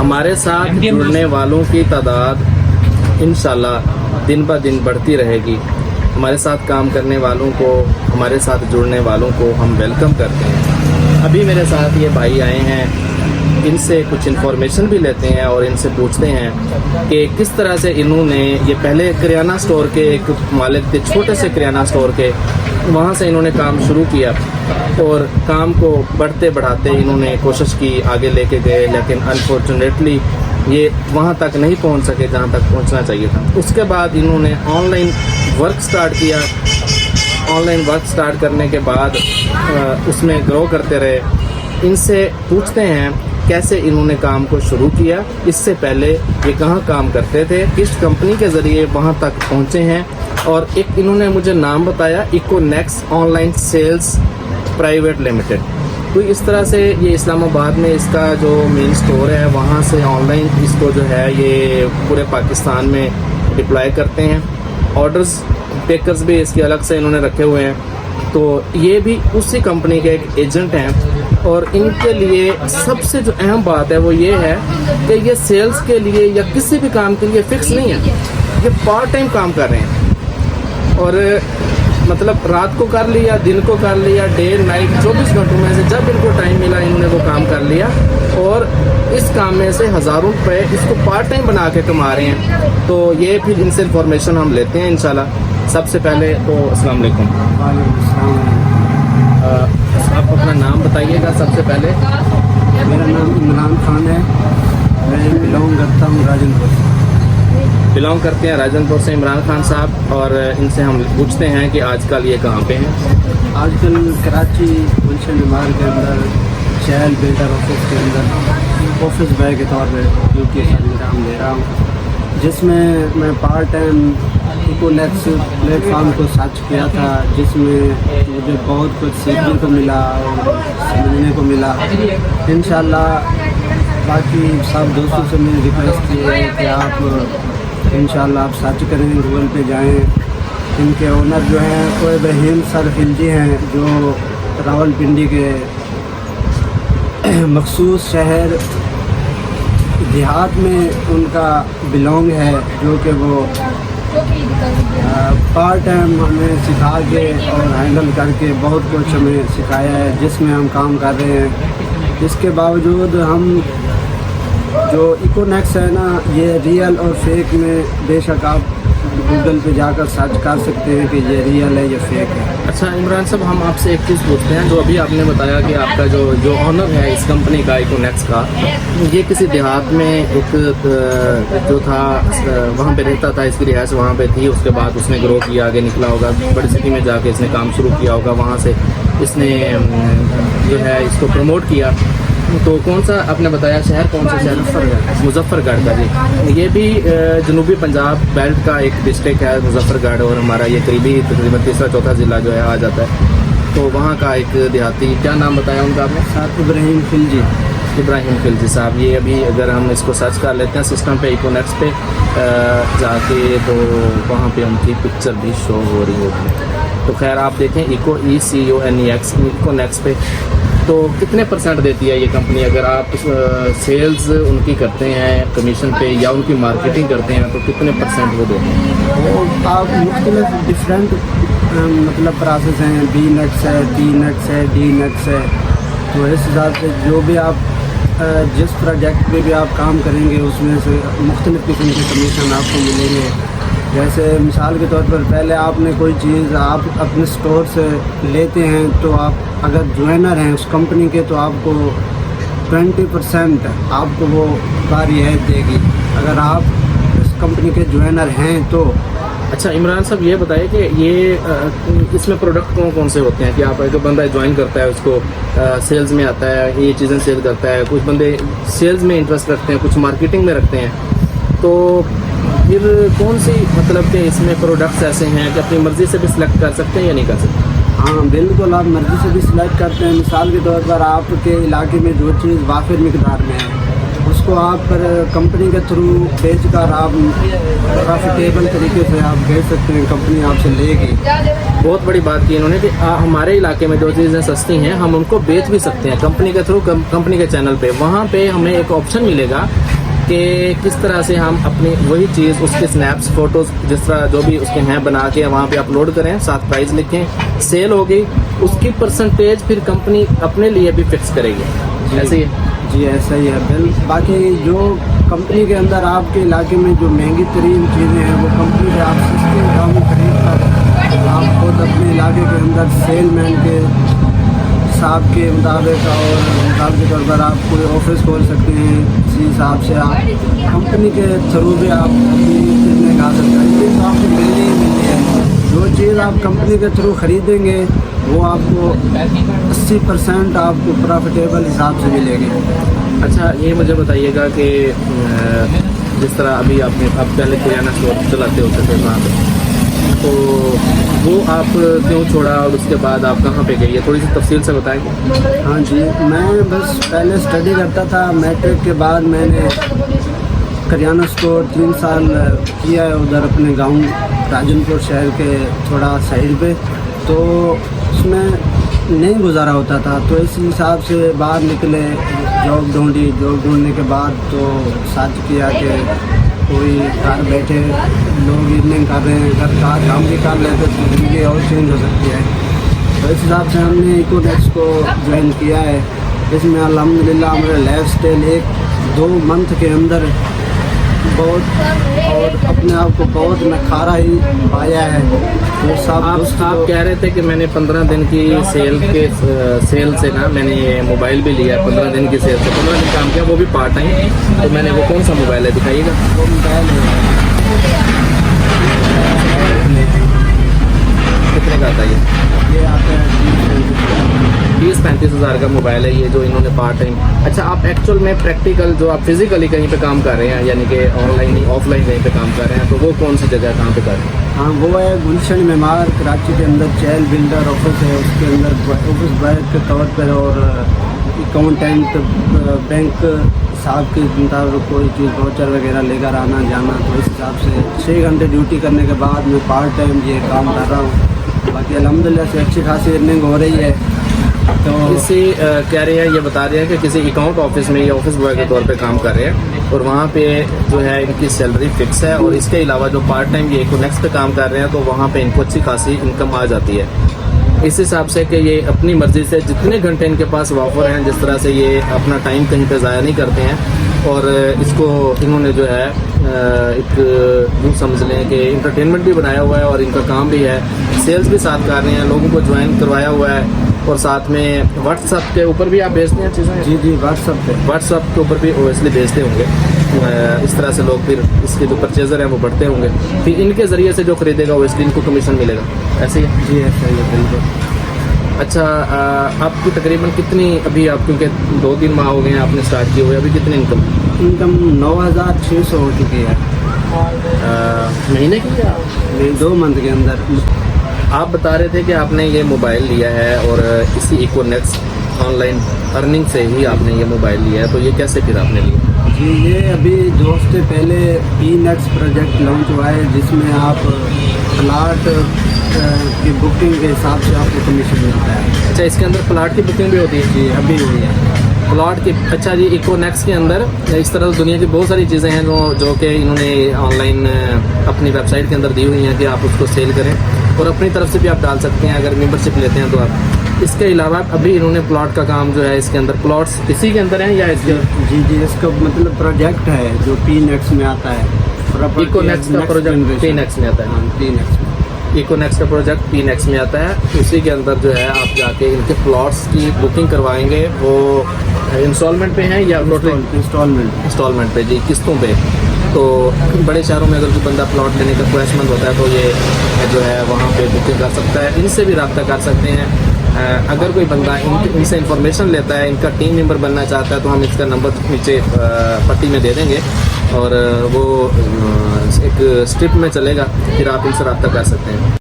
हमारे साथ जुड़ने वालों की तादाद इंशाल्लाह दिन ब दिन बढ़ती रहेगी। हमारे साथ काम करने वालों को, हमारे साथ जुड़ने वालों को हम वेलकम करते हैं। अभी मेरे साथ ये भाई आए हैं, इनसे कुछ इन्फॉर्मेशन भी लेते हैं और इनसे पूछते हैं कि किस तरह से इन्होंने, ये पहले किराना स्टोर के एक मालिक थे, छोटे से किराना स्टोर के, वहाँ से इन्होंने काम शुरू किया और काम को बढ़ते बढ़ाते इन्होंने कोशिश की, आगे लेके गए, लेकिन अनफॉर्चुनेटली ये वहाँ तक नहीं पहुँच सके जहाँ तक पहुँचना चाहिए था। उसके बाद इन्होंने ऑनलाइन वर्क स्टार्ट किया। ऑनलाइन वर्क स्टार्ट करने के बाद उसमें ग्रो करते रहे। इनसे पूछते हैं कैसे इन्होंने काम को शुरू किया, इससे पहले ये कहाँ काम करते थे, किस कंपनी के ज़रिए वहाँ तक पहुँचे हैं, और एक इन्होंने मुझे नाम बताया, इकोनेक्स ऑनलाइन सेल्स प्राइवेट लिमिटेड। तो इस तरह से ये इस्लामाबाद में इसका जो मेन स्टोर है, वहाँ से ऑनलाइन इसको जो है ये पूरे पाकिस्तान में डिप्लॉय करते हैं। ऑर्डर्स पेकर्स भी इसके अलग से इन्होंने रखे हुए हैं। तो ये भी उसी कंपनी के एक एजेंट हैं और इनके लिए सबसे जो अहम बात है वो ये है कि ये सेल्स के लिए या किसी भी काम के लिए फिक्स नहीं है, ये पार्ट टाइम काम कर रहे हैं। और मतलब रात को कर लिया, दिन को कर लिया, डे नाइट 24 घंटों में से जब इनको टाइम मिला इन्होंने वो काम कर लिया और इस काम में से हज़ारों रुपए इसको पार्ट टाइम बना के कमा रहे हैं। तो ये फिर इनसे इन्फॉर्मेशन हम लेते हैं इंशाल्लाह। सबसे पहले तो अस्सलाम वालेकुम। आप अपना नाम बताइएगा सबसे पहले। मेरा नाम इमरान खान है, मैं बिलोंग करता हूँ राजनपुर से। बिलोंग करते हैं राजनपुर से इमरान खान साहब, और इनसे हम पूछते हैं कि आजकल ये कहाँ पे हैं। आजकल कराची गुलशन इमारत के अंदर शहर बिल्डर ऑफिस के अंदर ऑफिस बॉय के तौर पर ड्यूटी का अंजाम दे रहा हूँ, जिसमें मैं पार्ट टाइम इकोनेक्स प्लेटफॉर्म को सर्च किया था, जिसमें मुझे बहुत कुछ सीखने को मिला और समझने को मिला। इंशाल्लाह बाकी सब दोस्तों से मेरी रिक्वेस्ट ये है कि आप इंशाल्लाह आप सर्च करें, गूगल पे जाएं। इनके ओनर जो हैं वो इब्राहिम सर खिलजी हैं, जो रावलपिंडी के मखसूस शहर देहात में उनका बिलोंग है, जो कि वो पार्ट टाइम हमें सिखा के और हैंडल करके बहुत कुछ हमें सिखाया है, जिसमें हम काम कर रहे हैं। इसके बावजूद हम जो इकोनेक्स है ना, ये रियल और फेक में बेशक आप गूगल पे जाकर सर्च कर सकते हैं कि ये रियल है या फेक है। अच्छा इमरान साहब, हम आपसे एक चीज़ पूछते हैं। जो अभी आपने बताया कि आपका जो ऑनर है इस कंपनी का, इकोनेक्स का, ये किसी देहात में एक जो था वहाँ पे रहता था, इसकी रिहाइश वहाँ पे थी, उसके बाद उसने ग्रो किया, आगे निकला होगा, बड़ी सिटी में जाके इसने काम शुरू किया होगा, वहाँ से इसने जो है इसको प्रमोट किया। तो कौन सा आपने बताया शहर, कौन सा शहर? मुजफ्फरगढ़ का जी। ये भी जनूबी पंजाब बेल्ट का एक डिस्ट्रिक्ट है मुजफ्फरगढ़, और हमारा ये करीबी तकरीबन तीसरा चौथा ज़िला जो है आ जाता है। तो वहाँ का एक देहाती, क्या नाम बताया उनका आपने? साथ इब्राहिम खिलजी। इब्राहिम खिलजी साहब। ये अभी अगर हम इसको सर्च कर लेते हैं सिस्टम पे, इकोनेक्स पे जाके, तो वहाँ पे उनकी पिक्चर भी शो हो रही होगी। तो खैर आप देखें ECONEX इकोनेक्स पे, तो कितने % देती है ये कंपनी? अगर आप सेल्स उनकी करते हैं कमीशन पे या उनकी मार्केटिंग करते हैं तो कितने % वो देते हैं? वो आप मुख्तलिफ डिफरेंट मतलब प्रोसेस हैं, B-NEX है, T-NEX है, D-NEX है। तो इस हिसाब से जो भी आप जिस प्रोजेक्ट पे भी आप काम करेंगे उसमें से मुख्तलिफ किस्म के कमीशन आपको मिलेंगे। जैसे मिसाल के तौर पर पहले आपने कोई चीज़ आप अपने स्टोर से लेते हैं, तो आप अगर ज्वाइनर हैं उस कंपनी के, तो आपको 20% आपको वो रियायत देगी, अगर आप इस कंपनी के ज्वाइनर हैं तो। अच्छा इमरान साहब, ये बताइए कि ये इसमें प्रोडक्ट कौन कौन से होते हैं? कि आप एक बंदा ज्वाइन करता है, उसको सेल्स में आता है, ये चीज़ें सेल करता है, कुछ बंदे सेल्स में इंटरेस्ट रखते हैं, कुछ मार्केटिंग में रखते हैं, तो फिर कौन सी मतलब कि इसमें प्रोडक्ट्स ऐसे हैं कि अपनी मर्ज़ी से भी सिलेक्ट कर सकते हैं या नहीं कर सकते? हाँ बिल्कुल, आप मर्ज़ी से भी सिलेक्ट करते हैं। मिसाल के तौर पर आपके इलाके में जो चीज़ वाफिर मिकदार में है, उसको आप पर कंपनी के थ्रू बेच कर आप प्रॉफिटेबल तरीके से आप बेच सकते हैं, कंपनी आपसे लेगी। बहुत बड़ी बात की इन्होंने कि हमारे इलाके में जो चीज़ें सस्ती हैं हम उनको बेच भी सकते हैं कंपनी के थ्रू, कंपनी के चैनल पे। वहाँ पे हमें एक ऑप्शन मिलेगा कि किस तरह से हम अपनी वही चीज़ उसके स्नैप्स फोटोज़ जिस तरह जो भी उसके हैं बना के वहाँ पे अपलोड करें, साथ प्राइस लिखें, सेल हो गई उसकी परसेंटेज फिर कंपनी अपने लिए भी फिक्स करेगी। ऐसे ही है? जी ऐसा ही है बिल। बाकी जो कंपनी के अंदर आपके इलाके में जो महंगी तरीन चीज़ें हैं वो कंपनी से आप सस्ते दाम में खरीद कर आप खुद अपने इलाके के अंदर सेलमैन के हिसाब के मुताबिक और मिसाल के तौर पर आप कोई ऑफिस खोल सकते हैं, इसी हिसाब से आप कंपनी के थ्रू भी आप अपनी चीज़ें गा सकते हैं। ये तो आपको मिलनी ही मिलनी है। जो चीज़ आप कंपनी के थ्रू ख़रीदेंगे वो आपको 80% आपको प्रॉफिटेबल हिसाब से मिलेगी। अच्छा ये मुझे बताइएगा कि जिस तरह अभी आप पहले किराना स्टोर चलाते होते थे वहाँ पे, तो वो आप क्यों छोड़ा और उसके बाद आप कहाँ पे गई है, थोड़ी सी तफसील से बताएंगे? हाँ जी, मैं बस पहले स्टडी करता था। मैट्रिक के बाद मैंने करियाना स्टोर 3 साल किया है उधर अपने गांव राजनपुर शहर के थोड़ा साइड पे, तो उसमें नहीं गुजारा होता था। तो इस हिसाब से बाहर निकले, जॉब ढूंढी। जॉब ढूंढने के बाद तो सर्च किया कि कोई घर बैठे लोग इवनिंग कर रहे हैं, घर का काम भी कर लेते तो जिंदगी और चेंज हो सकती है। तो इस हिसाब से हमने इकोनेक्स को ज्वाइन किया है। इसमें अल्हम्दुलिल्लाह हमारा लाइफ स्टाइल 1-2 मंथ के अंदर बहुत और अपने आप को बहुत नखारा ही पाया है। तो सब आप कह रहे थे कि मैंने 15 दिन की सेल से ना मैंने ये मोबाइल भी लिया है। 15 दिन की सेल से 15 दिन काम किया, वो भी पार्ट टाइम। तो मैंने वो कौन सा मोबाइल है दिखाइएगा? वो मोबाइल कितने का आता है ये आता है 30-35 हज़ार का मोबाइल है ये जो इन्होंने पार्ट टाइम। अच्छा आप एक्चुअल में प्रैक्टिकल जो आप फिजिकली कहीं पे काम कर रहे हैं यानी कि ऑनलाइन ही ऑफलाइन कहीं पे काम कर रहे हैं, तो वो कौन सी जगह कहाँ पे कर रहे हैं? हाँ वो है गुलशन मेमार कराची के अंदर चैल बिल्डर ऑफिस है, उसके अंदर ऑफिस बॉय के तौर पर और अकाउंटेंट बैंक साहब के मुताबिक कोई चीज़ वाउचर वगैरह लेकर आना जाना। तो इस हिसाब से 6 घंटे ड्यूटी करने के बाद मैं पार्ट टाइम ये काम कर रहा हूँ। बाकी अल्हम्दुलिल्लाह से अच्छी खासी अर्निंग हो रही है। तो किसी कह रहे हैं ये बता रहे हैं कि किसी अकाउंट ऑफिस में या ऑफिस बॉय के तौर पे काम कर रहे हैं और वहाँ पे जो है इनकी सैलरी फिक्स है, और इसके अलावा जो पार्ट टाइम ये इकोनेक्स पे काम कर रहे हैं तो वहाँ पे इनको अच्छी खासी इनकम आ जाती है। इस हिसाब से कि ये अपनी मर्ज़ी से जितने घंटे इनके पास वाफर हैं, जिस तरह से ये अपना टाइम कहीं पे ज़ाया नहीं करते हैं, और इसको इन्होंने जो है एक यूँ समझ लें कि इंटरटेनमेंट भी बनाया हुआ है और इनका काम भी है, सेल्स भी साथ कर रहे हैं, लोगों को ज्वाइन करवाया हुआ है, और साथ में व्हाट्सएप के ऊपर भी आप भेजते हैं चीज़ें? जी जी व्हाट्सएप के ऊपर भी ओबियसली भेजते होंगे। इस तरह से लोग फिर इसके जो परचेज़र हैं वो बढ़ते होंगे, फिर इनके ज़रिए से जो खरीदेगा ओबियसली इनको कमीशन मिलेगा। ऐसे ही? जी ऐसा ही है बिल्कुल। अच्छा आपकी तकरीबन कितनी अभी आप, क्योंकि 2-3 माह हो गए हैं आपने स्टार्ट किए हुए, अभी कितनी इनकम 9600 हो चुकी है महीने की या 2 मंथ के अंदर। आप बता रहे थे कि आपने ये मोबाइल लिया है और इसी इकोनेक्स ऑनलाइन अर्निंग से ही आपने ये मोबाइल लिया है, तो ये कैसे फिर आपने लिया? जी ये अभी 2 हफ्ते पहले पीनेक्स प्रोजेक्ट लॉन्च हुआ है, जिसमें आप प्लाट की बुकिंग के हिसाब से आपको कमीशन मिलता है। अच्छा इसके अंदर प्लाट की बुकिंग भी होती है? जी अभी हुई है प्लॉट की। अच्छा जी इकोनेक्स के अंदर इस तरह दुनिया की बहुत सारी चीज़ें हैं जो कि इन्होंने ऑनलाइन अपनी वेबसाइट के अंदर दी हुई हैं कि आप उसको सेल करें, और अपनी तरफ से भी आप डाल सकते हैं अगर मेंबरशिप लेते हैं तो आप। इसके अलावा अभी इन्होंने प्लॉट का काम जो है इसके अंदर, प्लॉट्स इसी के अंदर हैं या इसके? जी जी इसका मतलब प्रोजेक्ट है जो पीनेक्स में आता है। इकोनेक्स का प्रोजेक्ट पीनेक्स में आता है? पीनेक्स इकोनेक्स का प्रोजेक्ट पीनेक्स में आता है। उसी के अंदर जो है आप जाके इनके प्लॉट्स की बुकिंग करवाएंगे। वो इंस्टॉलमेंट पे हैं या इंस्टॉलमेंट पे? जी किस्तों पे। तो बड़े शहरों में अगर कोई बंदा प्लॉट लेने का ख्वाहिशमंद होता है तो ये जो है वहाँ पे बुकिंग कर सकता है, इनसे भी रब्ता कर सकते हैं। अगर कोई बंदा इनसे इंफॉर्मेशन लेता है, इनका टीम मेंबर बनना चाहता है, तो हम इसका नंबर नीचे पट्टी में दे देंगे और वो एक स्ट्रिप में चलेगा, फिर आप इनसे रब्ता कर सकते हैं।